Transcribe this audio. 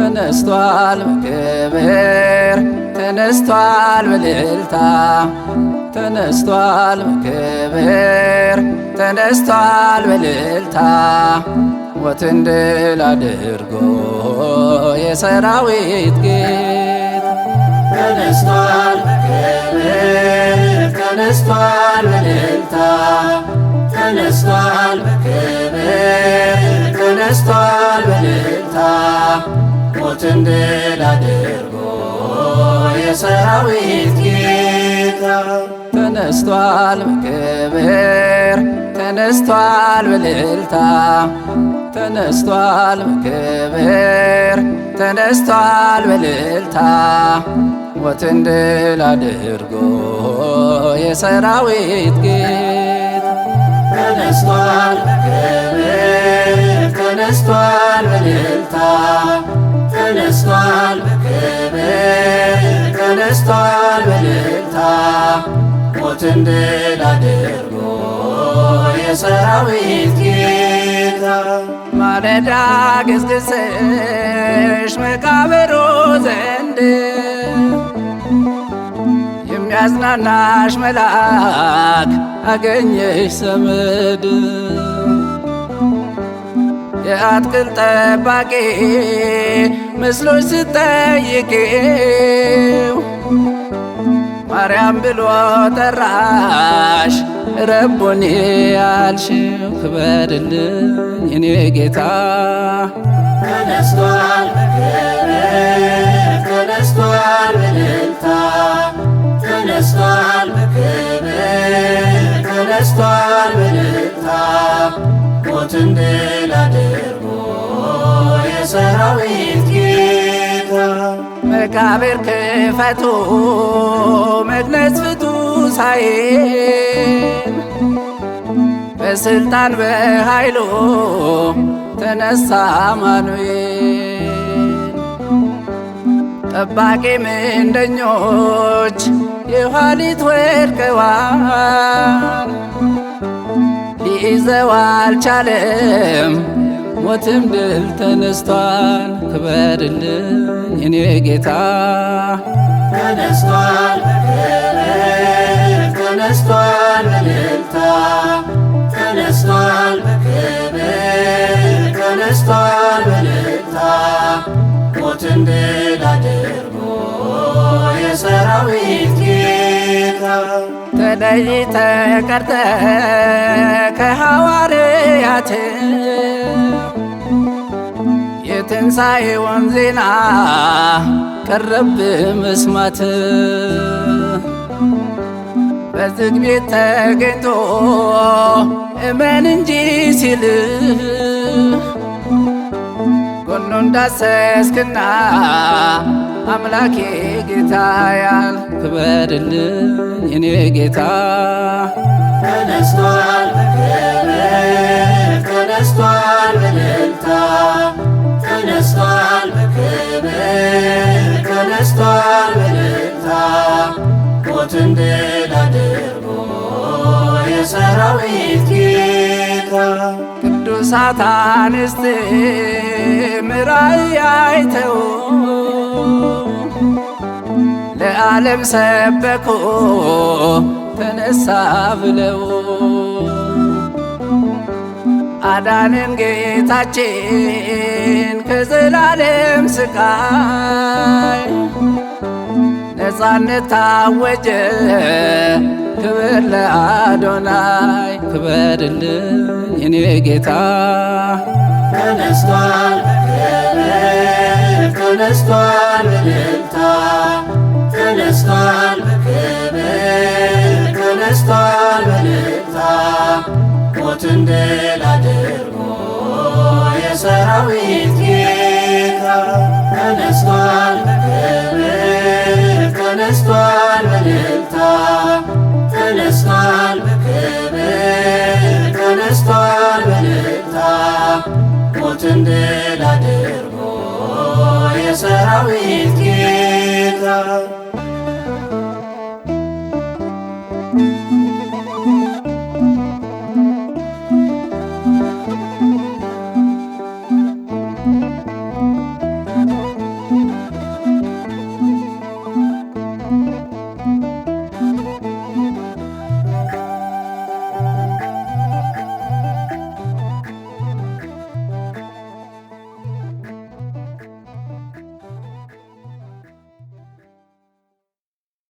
ተነስቷል በክብር ተነስቷል በእልልታ ተነስቷል በክብር ተነስቷል በእልልታ ሞትን ድል አድርጎ የሰራዊት ጌታ ተነስቷል በክብር ተነስቷል በእልልታ ተነስቷል በክብር ተነስቷል በእልልታ ሞትን ድል አድርጎ የሰራዊት ጌታ ተነስቷል በክብር ተነስቷል በእልልታ ተነስቷል በክብር ተነስቷል በእልልታ ሞትን ድል አድርጎ የሰራዊት ጌታ ተነስቷል በክብር ተነስቷል በእልልታ ተነስቷል በክብር ተነስቷል በእልልታ ሞትን ድል አድርጎ የሰራዊት ጌታ ማለዳ ገስግሰሽ መቃብሩ ዘንድ የሚያጽናናሽ መልአክ አገኘሽ ዘመድ የአትክልት ጠባቂ መስሎሽ ስጠይቂው ማርያም ብሎ ጠራሽ ረቡኒ ያልሽው ክበርልኝ እኔ ጌታ ተነስቷል በክብር ተነስቷል በእልልታ ተነስቷል በክብር ተነስቷል በእልልታ ሞትን ድል አድርጎ የሰራዊት ጌታ መቃብር ክፈቱ መግነዝ ፍቱ ሳይል በስልጣን በኃይሉ ተነሳ አማኑኤል ጠባቂ ምንደኞች የኋሊት ወድቀዋል ሊይዘው አልቻለም ሞትም ድል ተነስቷል ክበርልኝ እኔ ጌታ ተነስቷል በክብር ተነስቷል በእልልታ ተነስቷል በክብር ተነስቷል በእልልታ ሞትን ድል አድርጎ የሰራዊት ጌታ ተለይተ ቀርተ ከሐዋርያት የትንሣኤውን ዜና ቀረብ መስማት በዝግ ቤት ተገኝቶ እመን እንጂ ሲል ጎኑን ዳሰስክና አምላኬ ጌታ ያል ክበርልኝ እኔ ጌታ ተነስቷል በክብር ተነስቷል በእልልታ ተነስቷል በክብር ተነስቷል በእልልታ ሞትን ድል አድርጎ የሰራዊት ጌታ ቅዱሳት አንስት ምራእይ አይተው ለዓለም ሰበኮ ተነሳ ብለው አዳነን ጌታችን ከዘላለም ስቃይ ነፃነት ታወጀ ክብር ለአዶናይ ክበርልኝ እኔ ጌታ ተነስቷል በክብር ተነስቷል በእልልታ ተነስቷል በክብር ተነስቷል በእልልታ ሞትን ድል አድርጎ የሰራዊት ጌታ ተነስቷል በክብር ተነስቷል በእልልታ ተነስቷል በክብር ተነስቷል በእልልታ ሞትን ድል አድርጎ የሰራዊት ጌታ